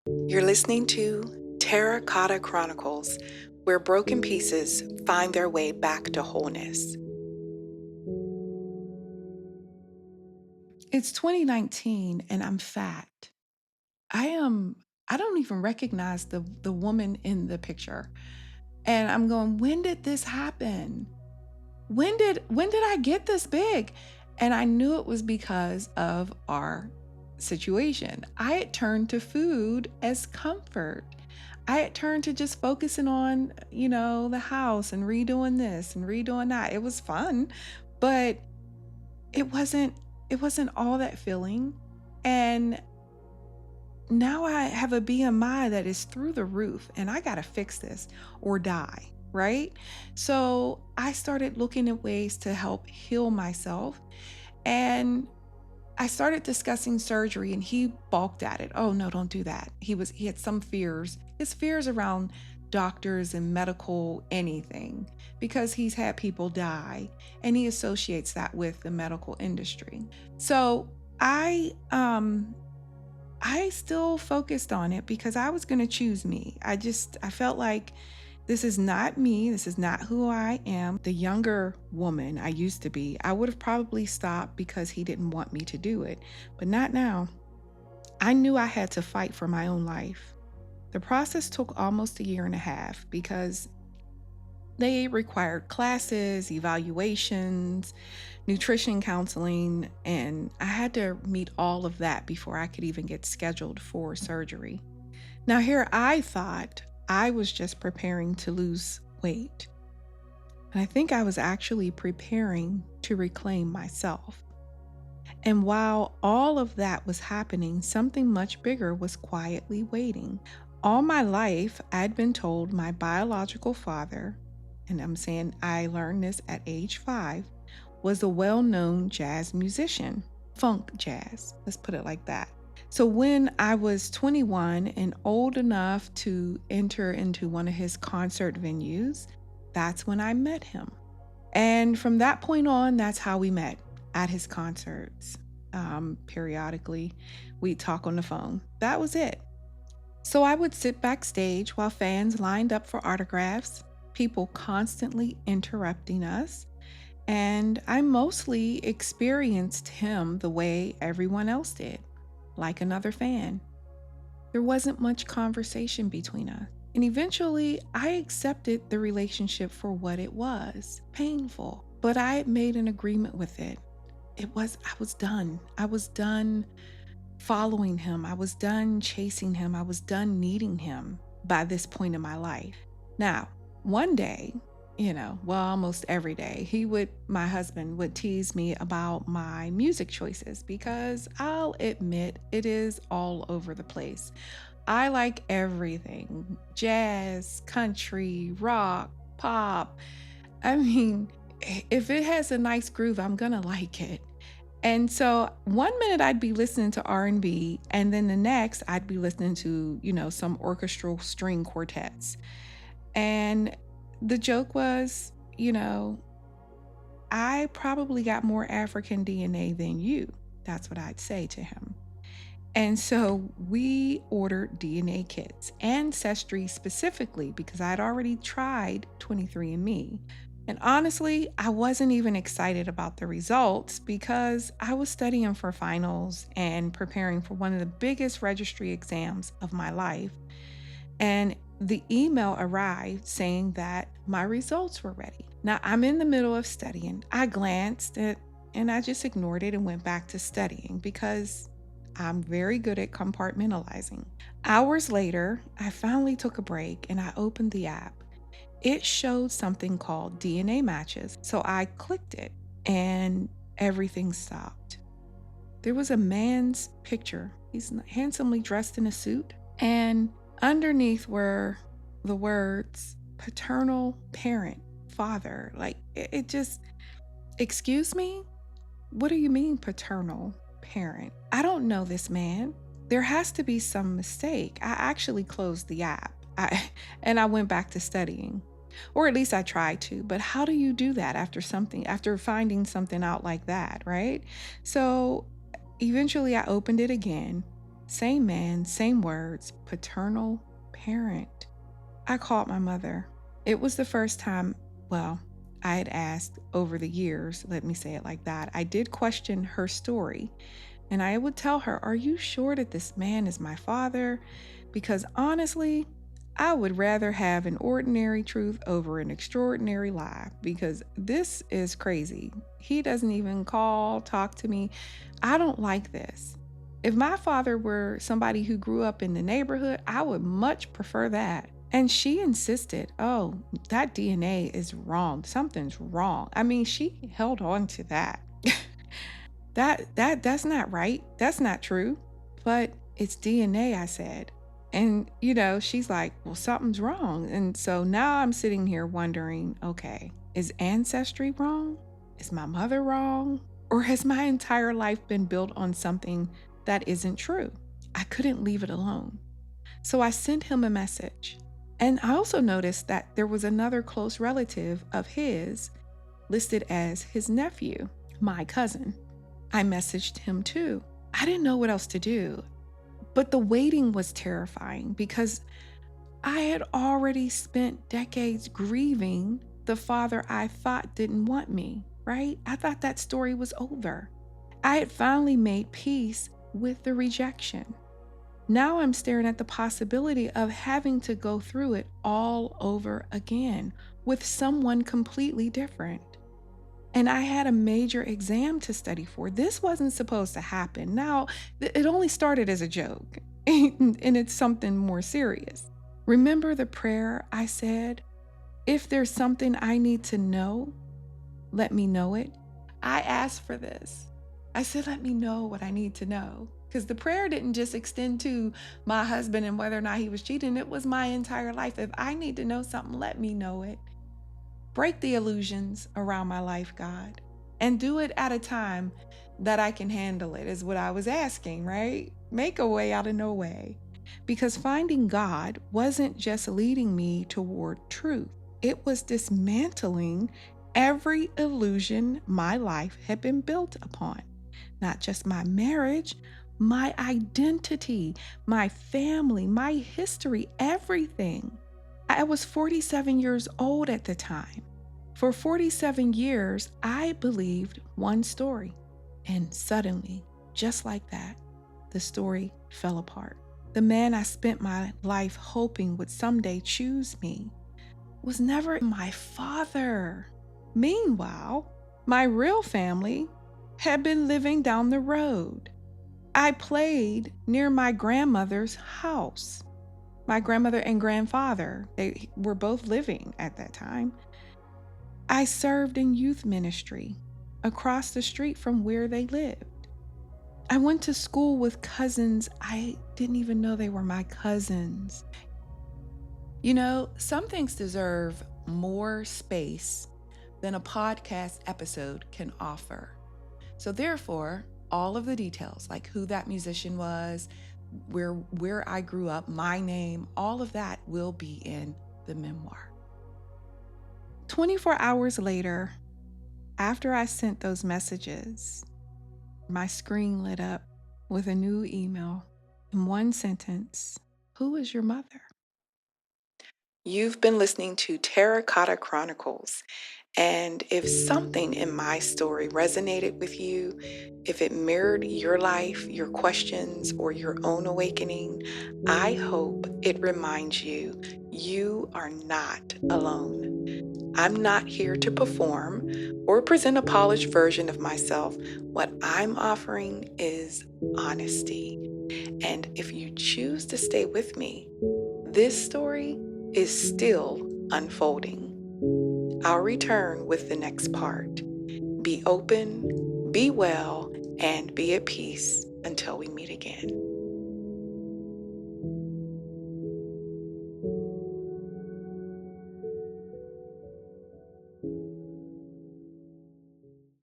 You're listening to Teracota Chronicles, where broken pieces find their way back to wholeness. It's 2019 and I'm fat. I am I don't even recognize the woman in the picture. And I'm going, when did this happen? When did I get this big? And I knew it was because of our situation. I had turned to food as comfort. I had turned to just focusing on, the house and redoing this and redoing that. It was fun, but it wasn't it wasn't all that filling. And now I have a BMI that is through the roof and I got to fix this or die, right? So I started looking at ways to help heal myself. And I started discussing surgery and he balked at it. Oh no, don't do that. He had some fears. His fears around doctors and medical anything because he's had people die and he associates that with the medical industry. So I still focused on it because I was going to choose me. I felt like this is not me. This is not who I am. The younger woman I used to be, I would have probably stopped because he didn't want me to do it, but not now. I knew I had to fight for my own life. The process took almost a year and a half because they required classes, evaluations, nutrition counseling, and I had to meet all of that before I could even get scheduled for surgery. Now, here I thought I was just preparing to lose weight, and I think I was actually preparing to reclaim myself. And while all of that was happening, something much bigger was quietly waiting. All my life, I'd been told my biological father, and I'm saying I learned this at age 5, was a well-known jazz musician, funk jazz, let's put it like that. So when I was 21 and old enough to enter into one of his concert venues, that's when I met him. And from that point on, that's how we met, at his concerts. Periodically, we'd talk on the phone. That was it. So I would sit backstage while fans lined up for autographs, people constantly interrupting us, and I mostly experienced him the way everyone else did, like another fan. There wasn't much conversation between us. And eventually, I accepted the relationship for what it was, painful. But I had made an agreement with it. I was done. I was done following him. I was done chasing him. I was done needing him by this point in my life. Now, one day, almost every day, my husband would tease me about my music choices because I'll admit it is all over the place. I like everything: jazz, country, rock, pop. I mean, if it has a nice groove, I'm gonna like it. And so one minute I'd be listening to R&B, and then the next I'd be listening to, some orchestral string quartets. And the joke was, I probably got more African DNA than you. That's what I'd say to him. And so we ordered DNA kits, Ancestry specifically, because I'd already tried 23andMe. And honestly, I wasn't even excited about the results because I was studying for finals and preparing for one of the biggest registry exams of my life. And the email arrived saying that my results were ready. Now, I'm in the middle of studying. I glanced at and I just ignored it and went back to studying because I'm very good at compartmentalizing. Hours later, I finally took a break and I opened the app. It showed something called DNA matches. So I clicked it and everything stopped. There was a man's picture. He's handsomely dressed in a suit, and underneath were the words paternal parent, father. Like it just, excuse me? What do you mean paternal parent? I don't know this man. There has to be some mistake. I actually closed the app and I went back to studying. Or at least I tried to. But how do you do that after finding something out like that, right? So eventually I opened it again, same man, same words, paternal parent. I called my mother. It was the first time, well, I had asked over the years, let me say it like that. I did question her story, and I would tell her, "Are you sure that this man is my father?" Because honestly, I would rather have an ordinary truth over an extraordinary lie because this is crazy. He doesn't even call, talk to me. I don't like this. If my father were somebody who grew up in the neighborhood, I would much prefer that. And she insisted, "Oh, that DNA is wrong. Something's wrong." I mean, she held on to that. That's not right. That's not true. But it's DNA, I said. And she's like, "Well, something's wrong." And so now I'm sitting here wondering, okay, is ancestry wrong? Is my mother wrong? Or has my entire life been built on something that isn't true? I couldn't leave it alone. So I sent him a message. And I also noticed that there was another close relative of his listed as his nephew, my cousin. I messaged him too. I didn't know what else to do, but the waiting was terrifying because I had already spent decades grieving the father I thought didn't want me, right? I thought that story was over. I had finally made peace with the rejection. Now I'm staring at the possibility of having to go through it all over again with someone completely different. And I had a major exam to study for. This wasn't supposed to happen. Now, it only started as a joke, and it's something more serious. Remember the prayer I said, "If there's something I need to know, let me know it"? I asked for this. I said, "Let me know what I need to know." Because the prayer didn't just extend to my husband and whether or not he was cheating. It was my entire life. If I need to know something, let me know it. Break the illusions around my life, God, and do it at a time that I can handle it, is what I was asking, right? Make a way out of no way. Because finding God wasn't just leading me toward truth, it was dismantling every illusion my life had been built upon. Not just my marriage, my identity, my family, my history, everything. I was 47 years old at the time. For 47 years, I believed one story. And suddenly, just like that, the story fell apart. The man I spent my life hoping would someday choose me was never my father. Meanwhile, my real family had been living down the road. I played near my grandmother's house. My grandmother and grandfather, they were both living at that time. I served in youth ministry across the street from where they lived. I went to school with cousins. I didn't even know they were my cousins. Some things deserve more space than a podcast episode can offer. So therefore, all of the details, like who that musician was, where I grew up, my name, all of that will be in the memoir. 24 hours later, after I sent those messages, my screen lit up with a new email. In one sentence, "Who is your mother?" You've been listening to Teracota Chronicles. And if something in my story resonated with you, if it mirrored your life, your questions, or your own awakening, I hope it reminds you you are not alone. I'm not here to perform or present a polished version of myself. What I'm offering is honesty. And if you choose to stay with me, this story is still unfolding. I'll return with the next part. Be open, be well, and be at peace until we meet again.